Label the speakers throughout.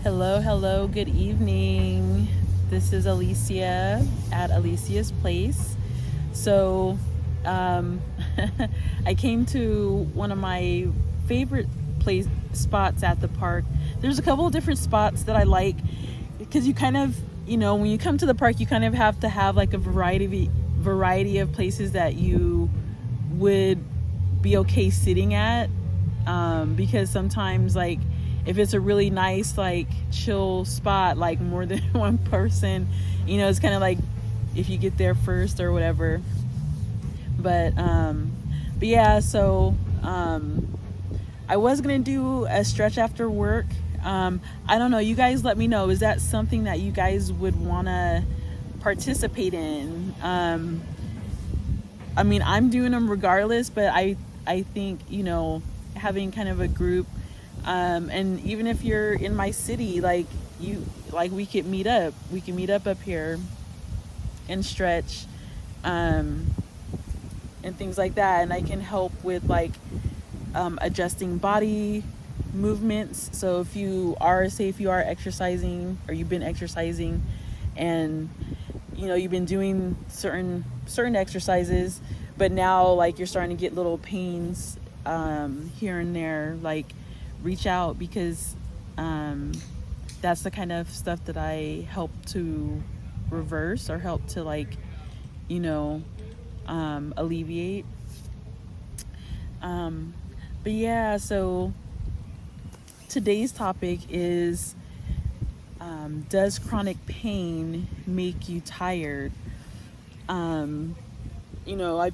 Speaker 1: Hello, hello, good evening. This is Alicia at Alicia's Place. So, um, I came to one of my favorite place spots at the park. There's a couple of different spots that I like because when you come to the park, you kind of have to have like a variety of places that you would be okay sitting at, because sometimes like if it's a really nice like chill spot, like more than one person, it's kind of like if you get there first or whatever. But yeah, so I was gonna do a stretch after work. I don't know, you guys let me know, is that something that you guys would want to participate in? I mean, I'm doing them regardless, but I think, having kind of a group, and even if you're in my city, we could meet up. We can meet up here and stretch, and things like that. And I can help with adjusting body movements. So if you are exercising, or you've been exercising, and you've been doing certain exercises, but now like you're starting to get little pains here and there, like reach out, because that's the kind of stuff that I help to reverse, or help to alleviate. But yeah, so today's topic is, does chronic pain make you tired? I've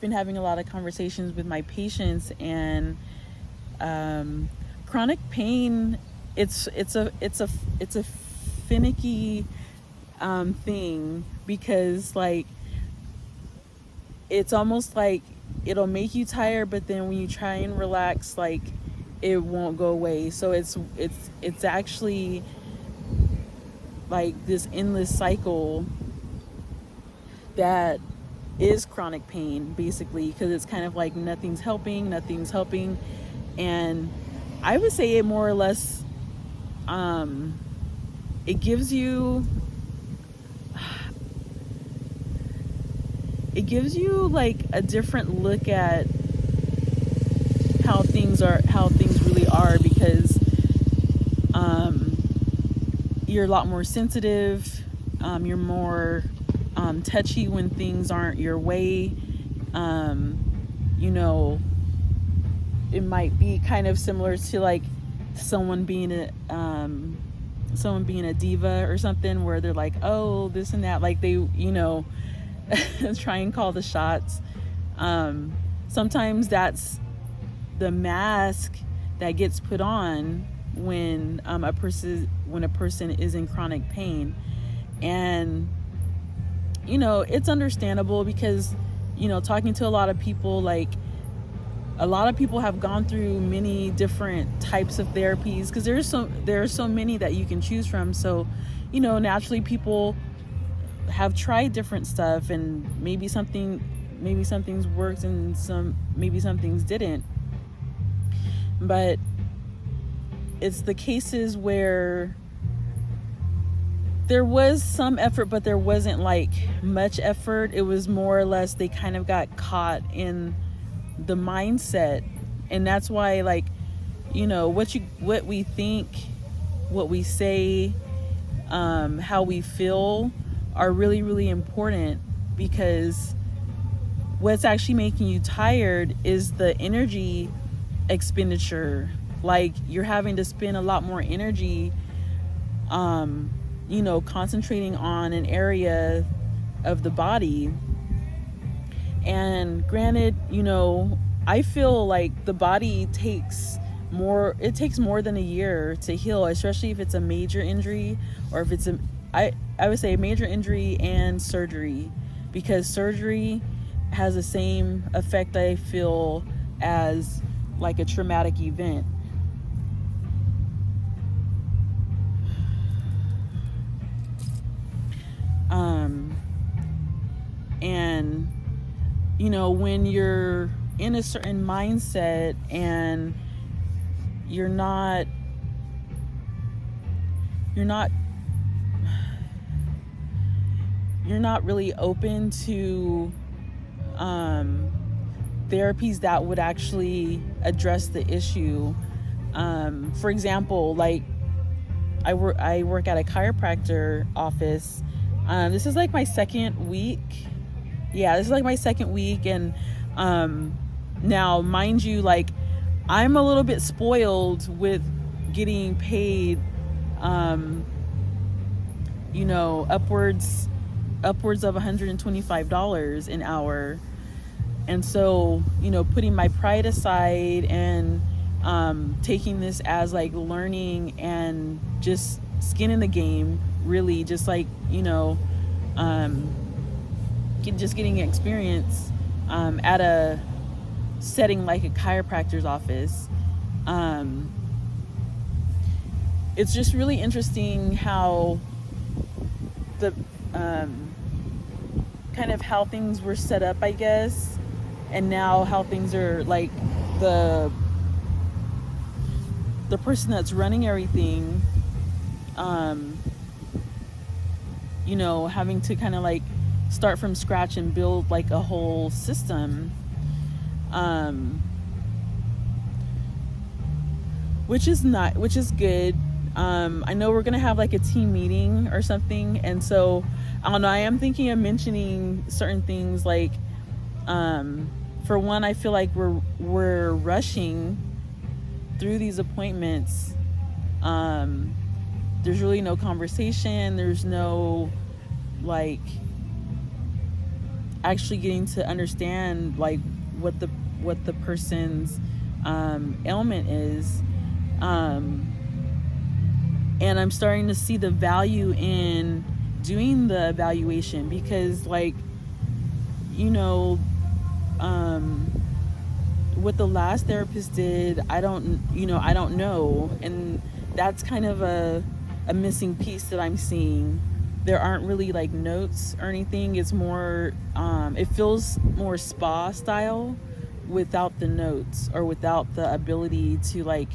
Speaker 1: been having a lot of conversations with my patients, and chronic pain, it's a finicky thing, because like it's almost like it'll make you tired, but then when you try and relax, like it won't go away. So it's actually like this endless cycle that is chronic pain, basically, because it's kind of like nothing's helping, and I would say it more or less, it gives you like a different look at how things really are, because you're a lot more sensitive, you're more touchy when things aren't your way. It might be kind of similar to like someone being a diva or something, where they're like, oh, this and that, like they try and call the shots. Sometimes that's the mask that gets put on when a person is in chronic pain. And it's understandable, because talking to a lot of people, like a lot of people have gone through many different types of therapies, because there are so many that you can choose from. So naturally people have tried different stuff, and maybe some things worked, and some things didn't. But it's the cases where there was some effort, but there wasn't like much effort. It was more or less they kind of got caught in the mindset. And that's why, like, what we think, what we say, how we feel are really, really important, because what's actually making you tired is the energy expenditure. Like, you're having to spend a lot more energy concentrating on an area of the body. And granted, I feel like the body takes more than a year to heal, especially if it's a major injury, or if it's I would say a major injury and surgery, because surgery has the same effect, I feel, as like a traumatic event. And when you're in a certain mindset, and you're not you're not really open to therapies that would actually address the issue. For example, like I work at a chiropractor office. This is like my second week. Yeah, this is like my second week, and now, mind you, like I'm a little bit spoiled with getting paid, upwards of $125 an hour. And so, putting my pride aside and taking this as like learning and just skin in the game, really just like, just getting experience at a setting like a chiropractor's office. It's just really interesting how the kind of how things were set up, I guess, and now how things are like the person that's running everything, having to kind of like start from scratch and build like a whole system, which is good. I know we're gonna have like a team meeting or something, and so I don't know, I am thinking of mentioning certain things like, for one, I feel like we're rushing through these appointments. There's really no conversation. There's no like actually getting to understand like what the person's ailment is. And I'm starting to see the value in doing the evaluation, because like, what the last therapist did, I don't know. And that's kind of a missing piece that I'm seeing. There aren't really like notes or anything. It's more, it feels more spa style without the notes, or without the ability to like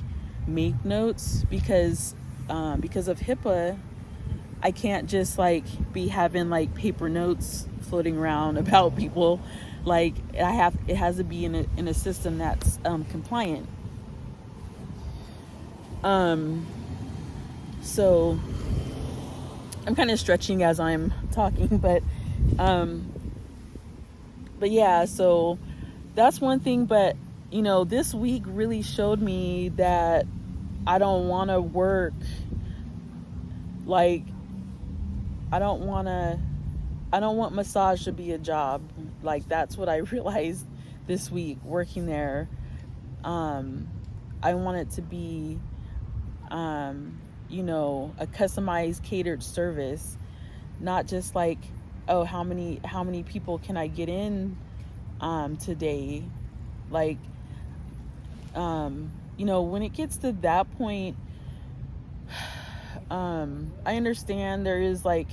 Speaker 1: make notes, because of HIPAA, I can't just like be having like paper notes floating around about people. Like it has to be in a system that's compliant. So I'm kind of stretching as I'm talking, but yeah, so that's one thing. But this week really showed me that I don't want to work like I don't want massage to be a job. Like that's what I realized this week working there. I want it to be a customized, catered service, not just like, oh, how many people can I get in today? Like when it gets to that point, I understand there is like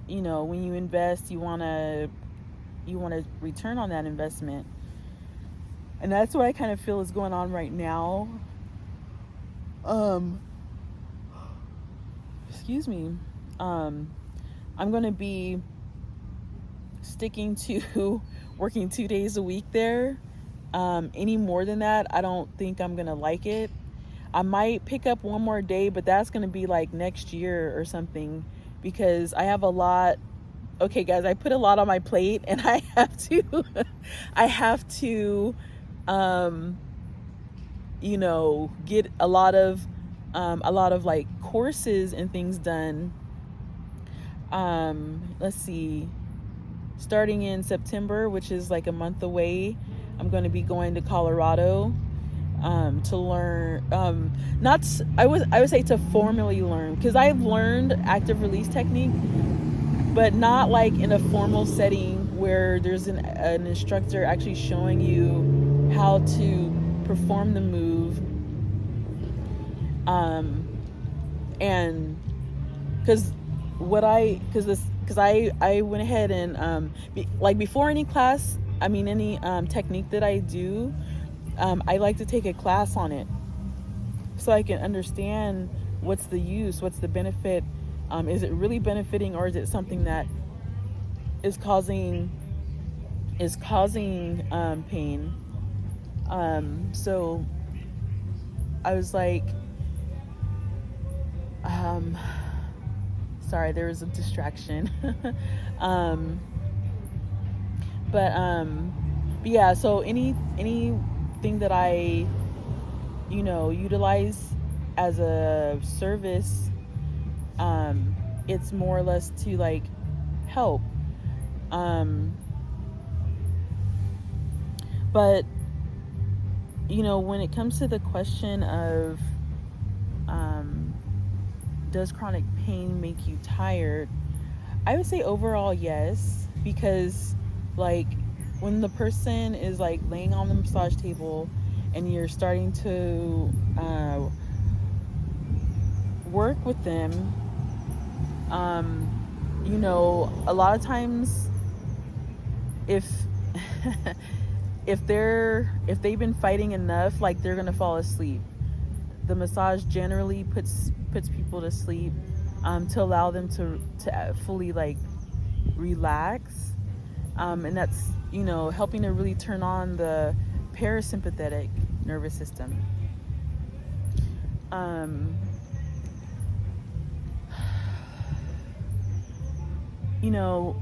Speaker 1: when you invest, you want to return on that investment. And that's what I kind of feel is going on right now. Excuse me. I'm going to be sticking to working 2 days a week there. Any more than that, I don't think I'm going to like it. I might pick up one more day, but that's going to be like next year or something, because I have a lot. Okay, guys, I put a lot on my plate, and I have to get a lot of like courses and things done. Let's see, starting in September, which is like a month away, I'm going to be going to Colorado to learn, I would say to formally learn, because I've learned active release technique, but not like in a formal setting where there's an instructor actually showing you how to perform the move. And because I went ahead and before any class, any technique that I do, I like to take a class on it. so I can understand what's the use, what's the benefit. Is it really benefiting, or is it something that is causing pain? So I was like, sorry, there was a distraction. um, but yeah. So anything that I utilize as a service, it's more or less to like help. But when it comes to the question of does chronic pain make you tired, I would say overall yes, because like when the person is like laying on the massage table and you're starting to work with them, a lot of times if if they've been fighting enough, like they're gonna fall asleep. The massage generally puts people to sleep, to allow them to fully like relax, and that's helping to really turn on the parasympathetic nervous system.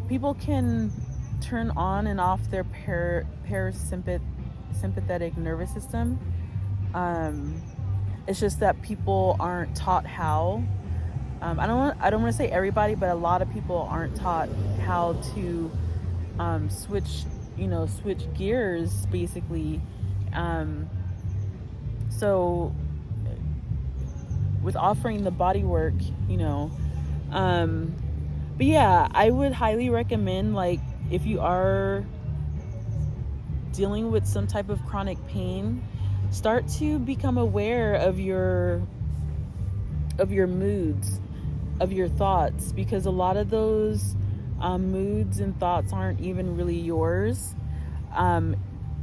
Speaker 1: People can turn on and off their parasympathetic nervous system. It's just that people aren't taught how. I don't want to say everybody, but a lot of people aren't taught how to switch gears basically. So with offering the body work, but yeah, I would highly recommend, like, if you are dealing with some type of chronic pain, start to become aware of your moods, of your thoughts, because a lot of those moods and thoughts aren't even really yours.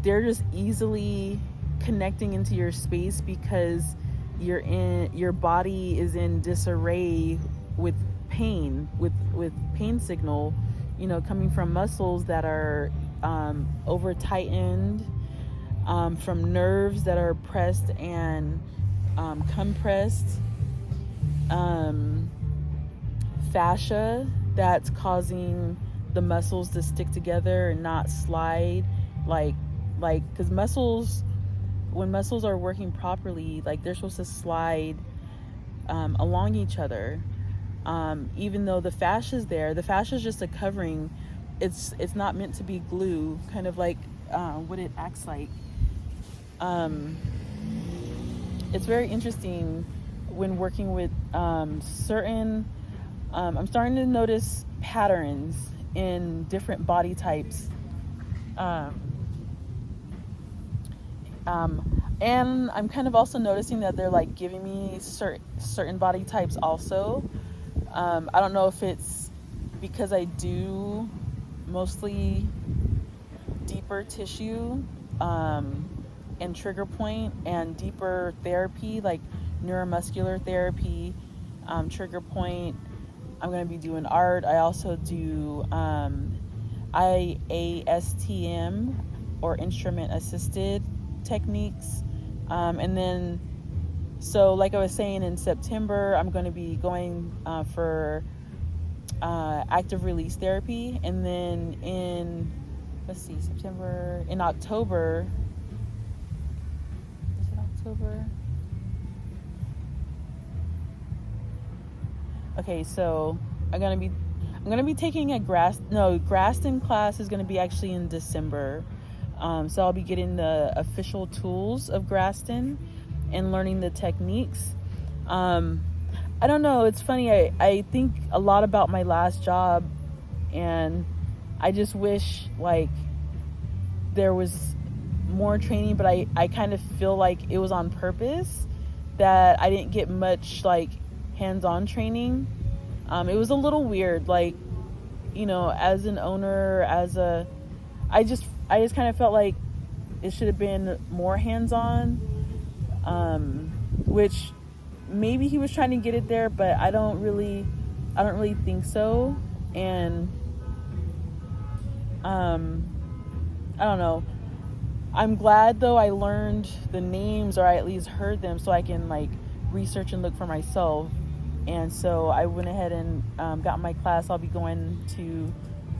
Speaker 1: They're just easily connecting into your space because your body is in disarray with pain, with pain signal, coming from muscles that are over tightened, from nerves that are pressed and compressed, fascia that's causing the muscles to stick together and not slide, like because when muscles are working properly, like they're supposed to slide along each other. Even though the fascia is there, the fascia is just a covering. It's not meant to be glue, kind of like what it acts like. It's very interesting when working with certain. I'm starting to notice patterns in different body types. And I'm kind of also noticing that they're like giving me certain body types also. I don't know if it's because I do mostly deeper tissue and trigger point and deeper therapy, like neuromuscular therapy, trigger point. I'm going to be doing art. I also do IASTM, or instrument assisted techniques. And then, so like I was saying, in September, I'm going to be going for active release therapy. And then in October, is it October? Okay, so I'm gonna be taking a Graston class is gonna be actually in December. So I'll be getting the official tools of Graston and learning the techniques. I don't know, it's funny, I think a lot about my last job, and I just wish like there was more training, but I kind of feel like it was on purpose that I didn't get much like hands-on training. It was a little weird, like, as an owner, I just kind of felt like it should have been more hands-on. which maybe he was trying to get it there, but I don't really think so. And I don't know. I'm glad though I learned the names, or I at least heard them, so I can like research and look for myself. And so I went ahead and got my class. I'll be going to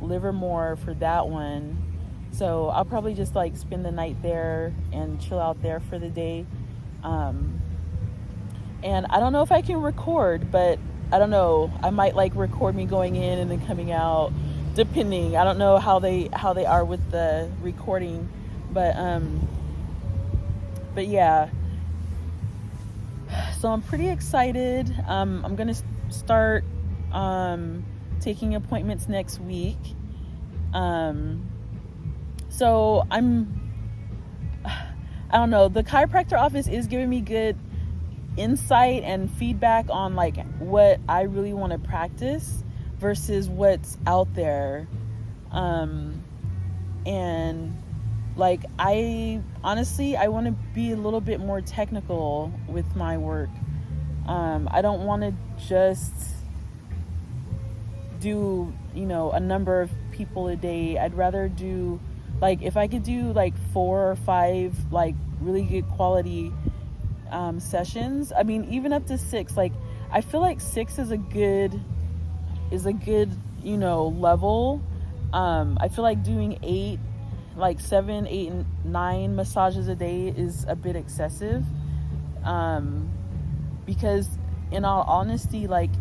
Speaker 1: Livermore for that one. So I'll probably just like spend the night there and chill out there for the day. And I don't know if I can record, but I don't know. I might like record me going in and then coming out, depending. I don't know how they are with the recording, but yeah. So I'm pretty excited. I'm gonna start taking appointments next week. So I don't know. The chiropractor office is giving me good insight and feedback on like what I really want to practice versus what's out there. And like I honestly want to be a little bit more technical with my work. I don't want to just do, a number of people a day. I'd rather do like, if I could do like 4 or 5 like really good quality sessions. I mean, even up to 6. Like I feel like 6 is a good level. I feel like doing 8, like 7, 8, and 9 massages a day is a bit excessive. Because in all honesty, like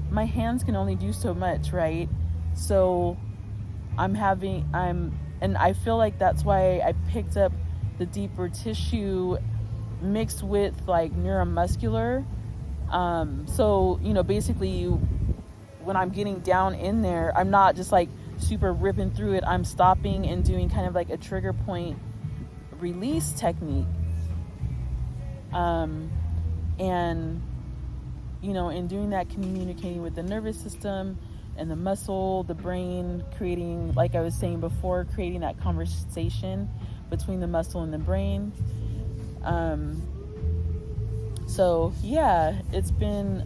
Speaker 1: my hands can only do so much, right? So and I feel like that's why I picked up the deeper tissue mixed with like neuromuscular. So, basically when I'm getting down in there, I'm not just like super ripping through it. I'm stopping and doing kind of like a trigger point release technique. And, in doing that, communicating with the nervous system and the muscle, the brain, creating, like I was saying before, creating that conversation between the muscle and the brain. So yeah, it's been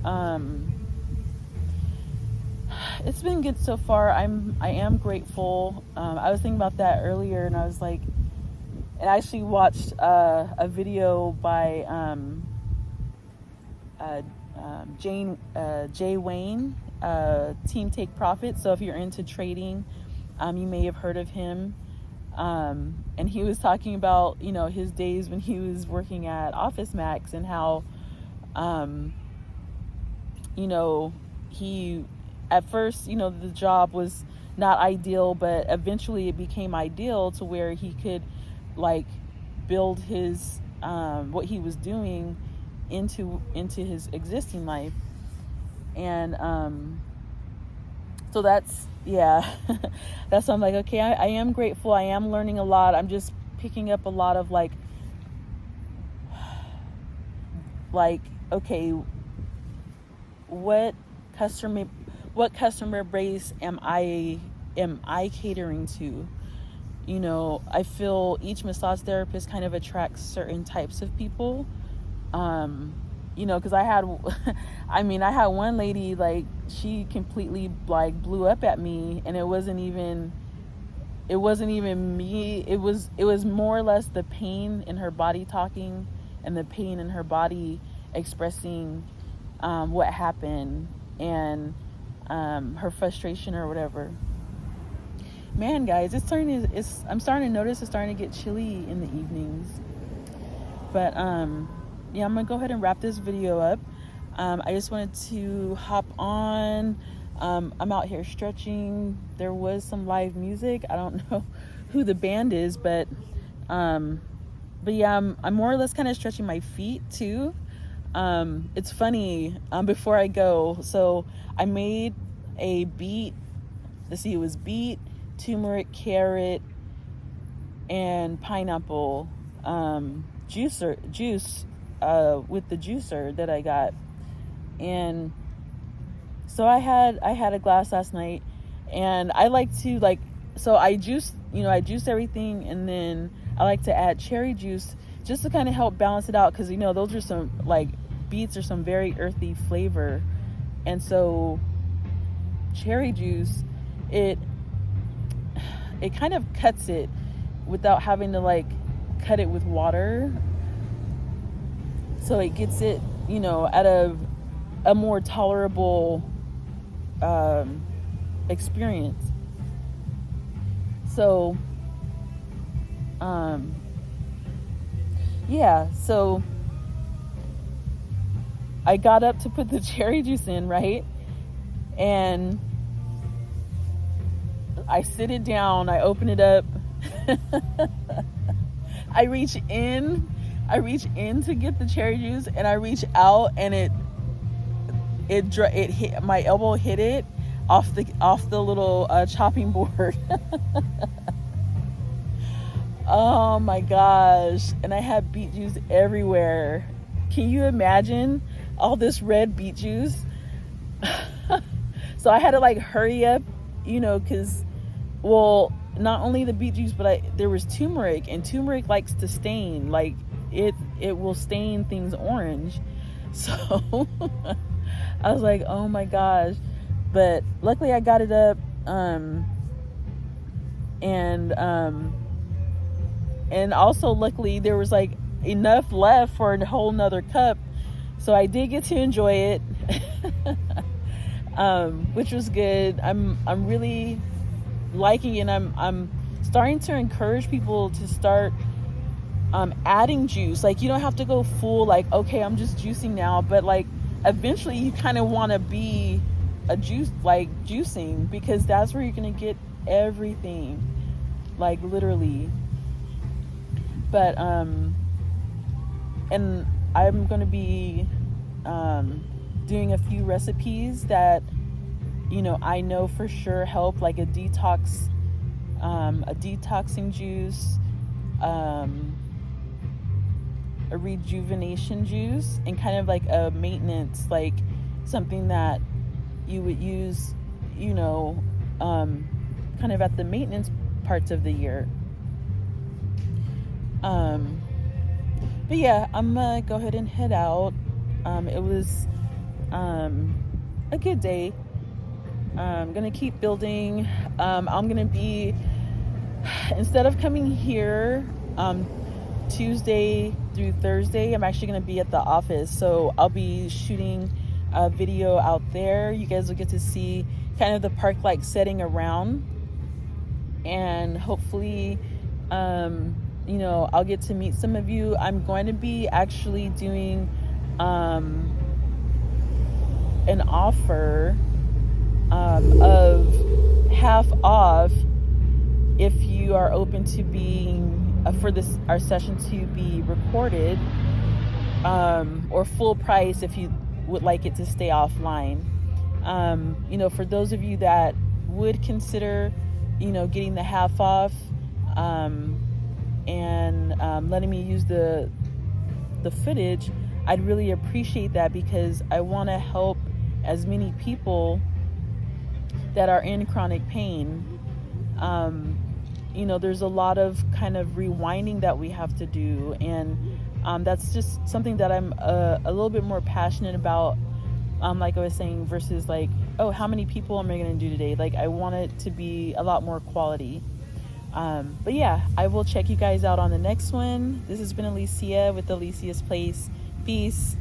Speaker 1: good so far. I am grateful. I was thinking about that earlier, and I was like, and I actually watched a video by Jay Wayne, Team Take Profit. So if you're into trading, you may have heard of him. And he was talking about, his days when he was working at Office Max, and how, he, at first, the job was not ideal, but eventually it became ideal to where he could like build his, what he was doing into his existing life. And, so that's, yeah, that's, I'm like, okay, I am grateful. I am learning a lot. I'm just picking up a lot of like, okay, what customer base am I catering to? I feel each massage therapist kind of attracts certain types of people. Because I had one lady, like, she completely like blew up at me, and it wasn't even me. It was more or less the pain in her body talking, and the pain in her body expressing what happened, and her frustration or whatever. Man, guys, I'm starting to notice it's starting to get chilly in the evenings. But yeah, I'm gonna go ahead and wrap this video up. I just wanted to hop on. I'm out here stretching. There was some live music. I don't know who the band is, but yeah, I'm more or less kind of stretching my feet too. It's funny, before I go, so I made a beet. Let's see, it was beet, turmeric, carrot, and pineapple juice with the juicer that I got. And so I had a glass last night, and I like to so I juice everything, and then I like to add cherry juice just to kind of help balance it out, because you know those are some, like, beets are some very earthy flavor, and so cherry juice, it kind of cuts it without having to like cut it with water, so it gets it, you know, at a more tolerable experience. So yeah, so I got up to put the cherry juice in, right? And I sit it down, I open it up. I reach in to get the cherry juice, and I reach out, and it hit my elbow, hit it off the little chopping board. Oh my gosh. And I had beet juice everywhere. Can you imagine all this red beet juice? So I had to like hurry up, you know, because, well, not only the beet juice, but there was turmeric, and turmeric likes to stain. Like, it will stain things orange. So I was like, oh my gosh. But luckily I got it up, and also luckily there was like enough left for a whole nother cup, so I did get to enjoy it. Which was good. I'm really liking it, and I'm starting to encourage people to start adding juice. Like, you don't have to go full, like, okay, I'm just juicing now, but like eventually you kind of want to be a juice, like juicing, because that's where you're gonna get everything, like literally. But and I'm gonna be doing a few recipes that, you know, I know for sure help, like a detoxing juice, a rejuvenation juice, and kind of like a maintenance, like something that you would use, you know, kind of at the maintenance parts of the year. But yeah, I'm gonna go ahead and head out. It was a good day. I'm gonna keep building. I'm gonna be, instead of coming here Tuesday through Thursday, I'm actually gonna be at the office, so I'll be shooting a video out there. You guys will get to see kind of the park like setting around, and hopefully you know, I'll get to meet some of you. I'm going to be actually doing an offer of half off if you are open to being for this, our session, to be recorded, or full price if you would like it to stay offline. You know, for those of you that would consider, you know, getting the half off, and letting me use the footage, I'd really appreciate that, because I want to help as many people that are in chronic pain. You know, there's a lot of kind of rewinding that we have to do, and that's just something that I'm a little bit more passionate about, like I was saying, versus like, oh, how many people am I going to do today? Like, I want it to be a lot more quality. But yeah, I will check you guys out on the next one. This has been Alicia with Alicia's Place. Peace.